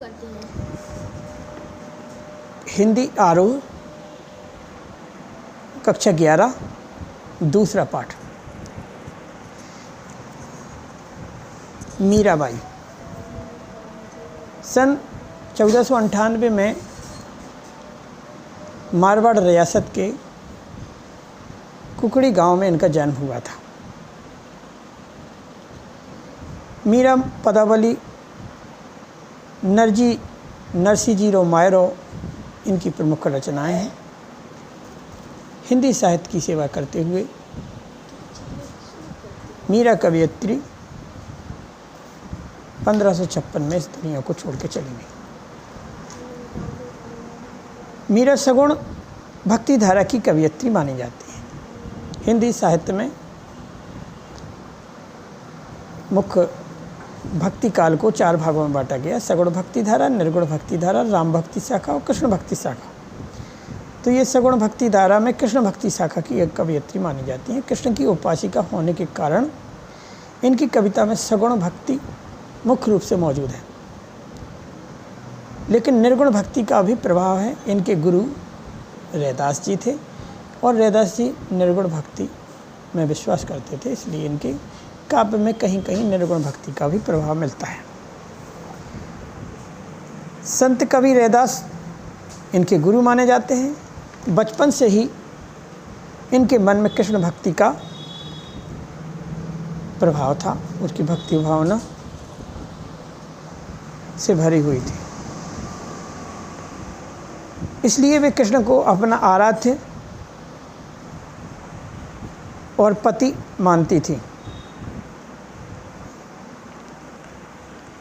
करती हैं। हिंदी आरोह कक्षा 11 दूसरा पाठ। मीराबाई सन 1498 में मारवाड़ रियासत के कुकड़ी गांव में इनका जन्म हुआ था। मीरा पदावली नरसिंहजीरो मायरो इनकी प्रमुख रचनाएं हैं। हिंदी साहित्य की सेवा करते हुए मीरा कवयित्री 1556 में इस दुनिया को छोड़ के चली गई। मीरा सगुण भक्ति धारा की कवयित्री मानी जाती है। हिंदी साहित्य में मुख्य भक्ति काल को 4 भागों में बांटा गया: सगुण भक्ति धारा, निर्गुण भक्ति धारा, राम भक्ति शाखा और कृष्ण भक्ति शाखा। तो ये सगुण भक्ति धारा में कृष्ण भक्ति शाखा की एक कवयित्री मानी जाती है। कृष्ण की उपासिका होने के कारण इनकी कविता में सगुण भक्ति मुख्य रूप से मौजूद है, लेकिन निर्गुण भक्ति का भी प्रभाव है। इनके गुरु रैदास जी थे और रैदास जी निर्गुण भक्ति में विश्वास करते थे, इसलिए इनके काव्य में कहीं कहीं निर्गुण भक्ति का भी प्रभाव मिलता है। संत कवि रैदास इनके गुरु माने जाते हैं। बचपन से ही इनके मन में कृष्ण भक्ति का प्रभाव था, उसकी भक्ति भावना से भरी हुई थी, इसलिए वे कृष्ण को अपना आराध्य और पति मानती थी।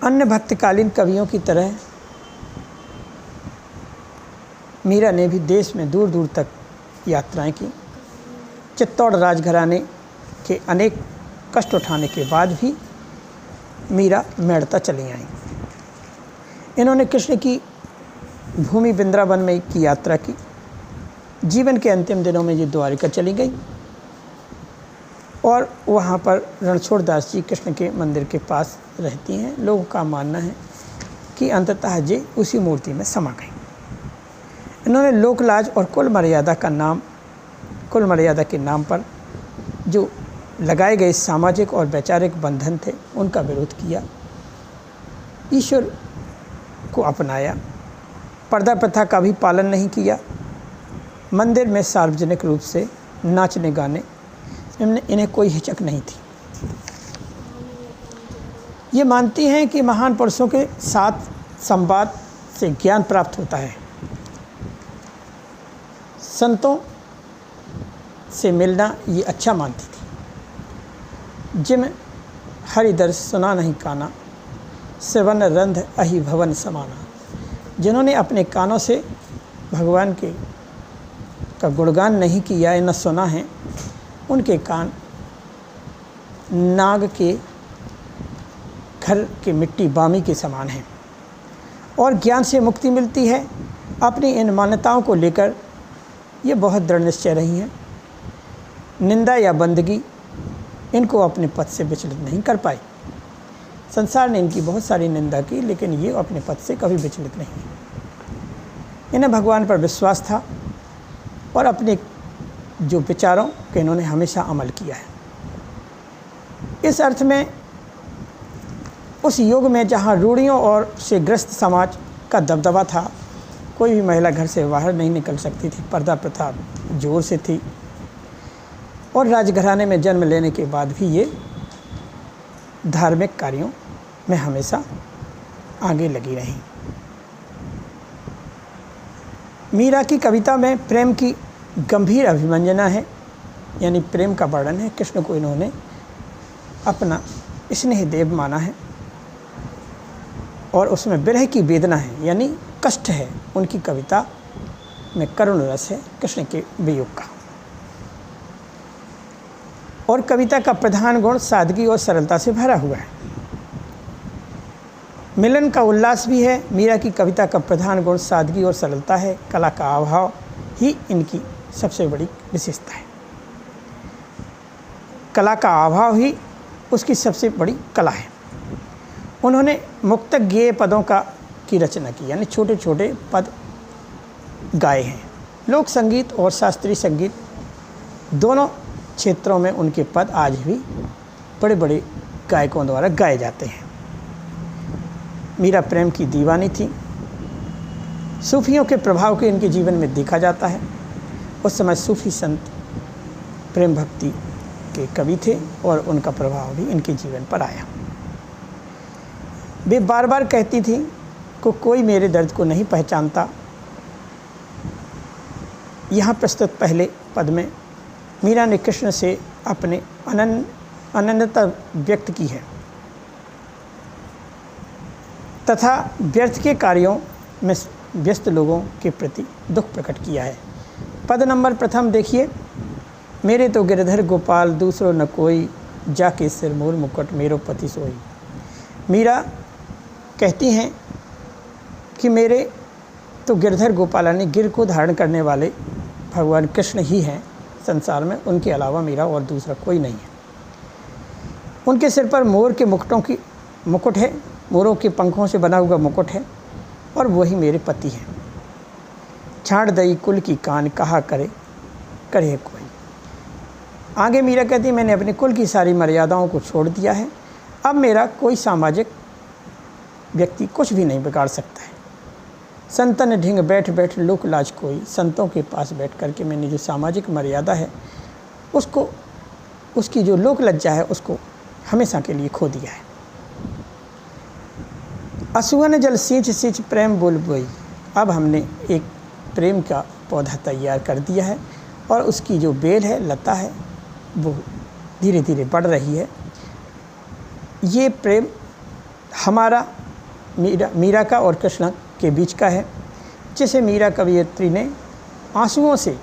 अन्य भक्तकालीन कवियों की तरह मीरा ने भी देश में दूर दूर तक यात्राएं की। चित्तौड़ राजघराने के अनेक कष्ट उठाने के बाद भी मीरा मेड़ता चली आईं। इन्होंने कृष्ण की भूमि वृंदावन में की यात्रा की। जीवन के अंतिम दिनों में ये द्वारिका चली गई और वहाँ पर रणछोड़ दास जी कृष्ण के मंदिर के पास रहती हैं। लोगों का मानना है कि अंततः ये उसी मूर्ति में समा गई। इन्होंने लोकलाज और कुल मर्यादा के नाम पर जो लगाए गए सामाजिक और वैचारिक बंधन थे उनका विरोध किया, ईश्वर को अपनाया, पर्दा प्रथा का भी पालन नहीं किया, मंदिर में सार्वजनिक रूप से नाचने गाने इन्हें कोई हिचक नहीं थी। ये मानती हैं कि महान पुरुषों के साथ संवाद से ज्ञान प्राप्त होता है। संतों से मिलना ये अच्छा मानती थी। जिम हरिदर्श सुना नहीं काना, श्रवण रंध अहि भवन समाना। जिन्होंने अपने कानों से भगवान का गुणगान नहीं किया या न सुना है, उनके कान नाग के घर के मिट्टी बामी के समान हैं और ज्ञान से मुक्ति मिलती है। अपनी इन मान्यताओं को लेकर ये बहुत दृढ़ निश्चय रही हैं। निंदा या बंदगी इनको अपने पद से विचलित नहीं कर पाई। संसार ने इनकी बहुत सारी निंदा की, लेकिन ये अपने पद से कभी विचलित नहीं हुई। इन्हें भगवान पर विश्वास था और अपने जो विचारों के इन्होंने हमेशा अमल किया है। इस अर्थ में उस युग में जहाँ रूढ़ियों और से ग्रस्त समाज का दबदबा था, कोई भी महिला घर से बाहर नहीं निकल सकती थी, पर्दा प्रथा जोर से थी और राजघराने में जन्म लेने के बाद भी ये धार्मिक कार्यों में हमेशा आगे लगी रहीं। मीरा की कविता में प्रेम की गंभीर अभिमंजना है, यानी प्रेम का वर्णन है। कृष्ण को इन्होंने अपना स्नेह देव माना है और उसमें विरह की वेदना है, यानी कष्ट है। उनकी कविता में करुण रस है कृष्ण के वियोग का। और कविता का प्रधान गुण सादगी और सरलता से भरा हुआ है। मिलन का उल्लास भी है। मीरा की कविता का प्रधान गुण सादगी और सरलता है। कला का अभाव ही इनकी सबसे बड़ी विशेषता है। कला का अभाव ही उसकी सबसे बड़ी कला है। उन्होंने मुक्तक गेय पदों का की रचना की, यानी छोटे छोटे पद गाए हैं। लोक संगीत और शास्त्रीय संगीत दोनों क्षेत्रों में उनके पद आज भी बड़े बड़े गायकों द्वारा गाए जाते हैं। मीरा प्रेम की दीवानी थी। सूफियों के प्रभाव को इनके जीवन में देखा जाता है। उस समय सूफी संत प्रेम भक्ति के कवि थे और उनका प्रभाव भी इनके जीवन पर आया। वे बार बार कहती थी कि कोई मेरे दर्द को नहीं पहचानता। यहाँ प्रस्तुत पहले पद में मीरा ने कृष्ण से अपने अनन्यता व्यक्त की है तथा व्यर्थ के कार्यों में व्यस्त लोगों के प्रति दुख प्रकट किया है। पद नंबर प्रथम देखिए, मेरे तो गिरधर गोपाल दूसरो न कोई, जाके सिरमूल मुकुट मेरो पति सोई। मीरा कहती हैं कि मेरे तो गिरधर गोपाल यानी गिर को धारण करने वाले भगवान कृष्ण ही हैं संसार में, उनके अलावा मेरा और दूसरा कोई नहीं है। उनके सिर पर मोर के मुकुट है, मोरों के पंखों से बना हुआ मुकुट है और वही मेरे पति हैं। छाड़ दई कुल की कान कहा करे कोई। आगे मीरा कहती है, मैंने अपने कुल की सारी मर्यादाओं को छोड़ दिया है, अब मेरा कोई सामाजिक व्यक्ति कुछ भी नहीं बिगाड़ सकता है। संतन ढिंग बैठ बैठ लोक लाज कोई, संतों के पास बैठ करके मैंने जो सामाजिक मर्यादा है उसको, उसकी जो लोक लज्जा है उसको हमेशा के लिए खो दिया है। असुवन जल सींच सींच प्रेम बोल बोई, अब हमने एक प्रेम का पौधा तैयार कर दिया है और उसकी जो बेल है, लता है, वो धीरे धीरे बढ़ रही है। ये प्रेम हमारा मीरा का और कृष्ण के बीच का है, जिसे मीरा कवयित्री ने आंसुओं से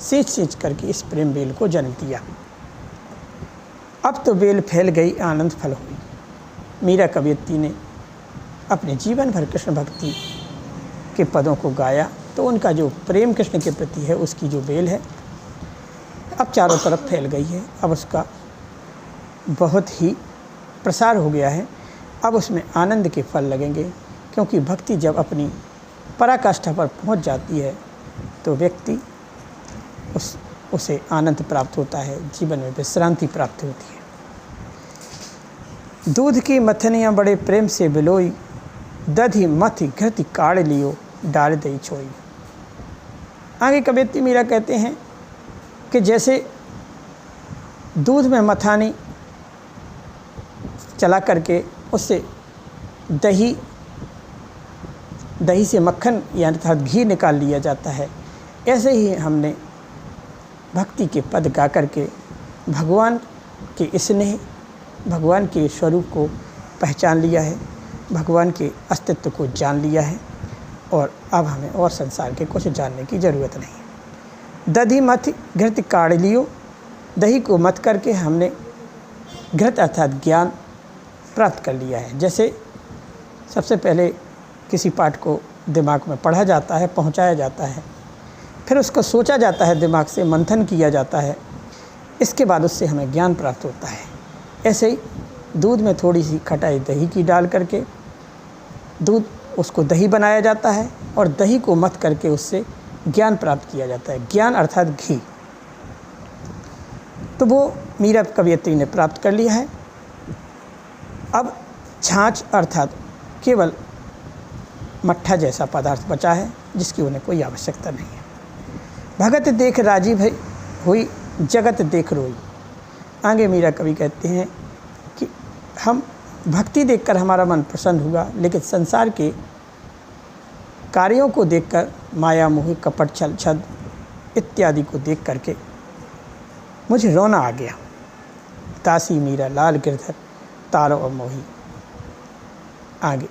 सींच करके इस प्रेम बेल को जन्म दिया। अब तो बेल फैल गई, आनंद फल हुई। मीरा कवयित्री ने अपने जीवन भर कृष्ण भक्ति के पदों को गाया, तो उनका जो प्रेम कृष्ण के प्रति है उसकी जो बेल है अब चारों तरफ फैल गई है। अब उसका बहुत ही प्रसार हो गया है। अब उसमें आनंद के फल लगेंगे, क्योंकि भक्ति जब अपनी पराकाष्ठा पर पहुंच जाती है तो व्यक्ति उसे आनंद प्राप्त होता है, जीवन में विश्रांति प्राप्त होती है। दूध की मथनियाँ बड़े प्रेम से बिलोई, दधी मथी घृति काढ़ लियो डाल दई छोई। आगे कवयित्री मीरा कहते हैं कि जैसे दूध में मथानी चला करके उससे दही से मक्खन यानी अर्थात घी निकाल लिया जाता है, ऐसे ही हमने भक्ति के पद गा करके भगवान के स्नेह, भगवान के स्वरूप को पहचान लिया है, भगवान के अस्तित्व को जान लिया है और अब हमें और संसार के कुछ जानने की ज़रूरत नहीं है। दधी मथ घृत काढ़ लियो, दही को मथ करके हमने घृत अर्थात ज्ञान प्राप्त कर लिया है। जैसे सबसे पहले किसी पाठ को दिमाग में पढ़ा जाता है, पहुंचाया जाता है, फिर उसको सोचा जाता है, दिमाग से मंथन किया जाता है, इसके बाद उससे हमें ज्ञान प्राप्त होता है। ऐसे ही दूध में थोड़ी सी खटाई दही की डाल करके उसको दही बनाया जाता है और दही को मथ करके उससे ज्ञान प्राप्त किया जाता है। ज्ञान अर्थात घी, तो वो मीरा कवयित्री ने प्राप्त कर लिया है। अब छाछ अर्थात केवल मट्ठा जैसा पदार्थ बचा है, जिसकी उन्हें कोई आवश्यकता नहीं है। भगत देख राजी भई हुई, जगत देख रोई। आगे मीरा कवि कहते हैं कि हम भक्ति देखकर हमारा मन प्रसन्न हुआ, लेकिन संसार के कार्यों को देखकर माया मोह कपट छल छद इत्यादि को देख करके मुझे रोना आ गया। तासी मीरा लाल गिरधर तारो और मोही। आगे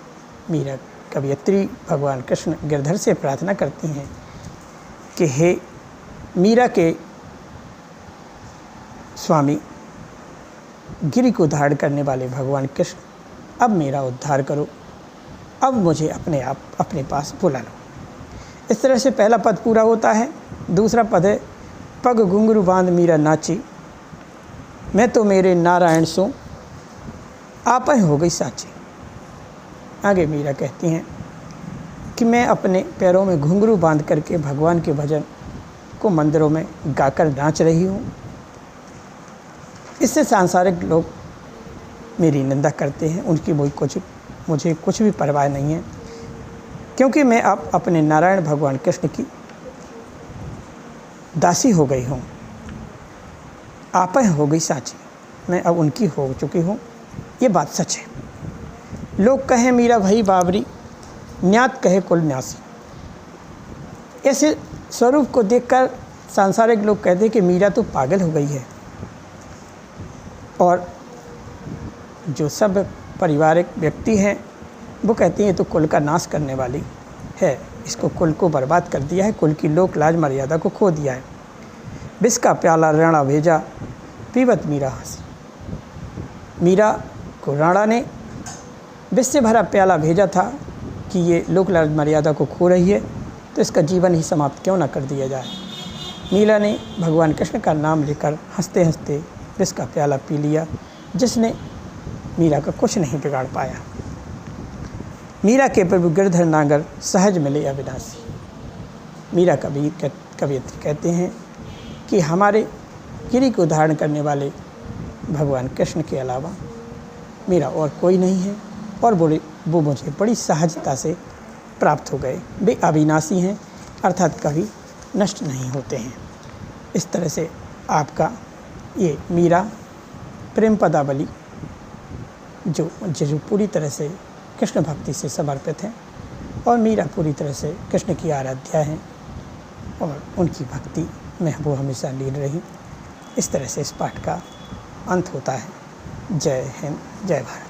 मीरा कवयित्री भगवान कृष्ण गिरधर से प्रार्थना करती हैं कि हे मीरा के स्वामी, गिरि को धारण करने वाले भगवान कृष्ण, अब मेरा उद्धार करो, अब मुझे अपने आप अपने पास बुला लो। इस तरह से पहला पद पूरा होता है। दूसरा पद है, पग घुंघरू बांध मीरा नाची, मैं तो मेरे नारायण सो आपह हो गई साची। आगे मीरा कहती हैं कि मैं अपने पैरों में घुंघरू बांध करके भगवान के भजन को मंदिरों में गाकर नाच रही हूँ। इससे सांसारिक लोग मेरी निंदा करते हैं, उनकी मुझे कुछ भी परवाह नहीं है, क्योंकि मैं अब अपने नारायण भगवान कृष्ण की दासी हो गई हूँ, आपह हो गई साची, मैं अब उनकी हो चुकी हूँ। ये बात सच है। लोग कहें मीरा भई बावरी, न्यात कहे कुल न्यासी। ऐसे स्वरूप को देखकर सांसारिक लोग कहते हैं कि मीरा तो पागल हो गई है, और जो सब पारिवारिक व्यक्ति हैं वो कहते हैं ये तो कुल का नाश करने वाली है, इसको कुल को बर्बाद कर दिया है, कुल की लोक लाज मर्यादा को खो दिया है। विष का प्याला राणा भेजा, पीवत मीरा हंसी। मीरा को राणा ने विष से भरा प्याला भेजा था कि ये लोक लाज मर्यादा को खो रही है, तो इसका जीवन ही समाप्त क्यों ना कर दिया जाए। मीरा ने भगवान कृष्ण का नाम लेकर हंसते हंसते विष का प्याला पी लिया, जिसने मीरा का कुछ नहीं बिगाड़ पाया। मीरा के प्रभु गिरधर नागर सहज मिले अविनाशी। मीरा कवियत्री कहते हैं कि हमारे गिरी को धारण करने वाले भगवान कृष्ण के अलावा मेरा और कोई नहीं है, और वो मुझे बड़ी सहजता से प्राप्त हो गए। वे अविनाशी हैं, अर्थात कभी नष्ट नहीं होते हैं। इस तरह से आपका ये मीरा प्रेम पदावली जो पूरी तरह से कृष्ण भक्ति से समर्पित है, और मीरा पूरी तरह से कृष्ण की आराध्या हैं, और उनकी भक्ति में वो हमेशा लीन रही। इस तरह से इस पाठ का अंत होता है। जय हिंद, जय भारत।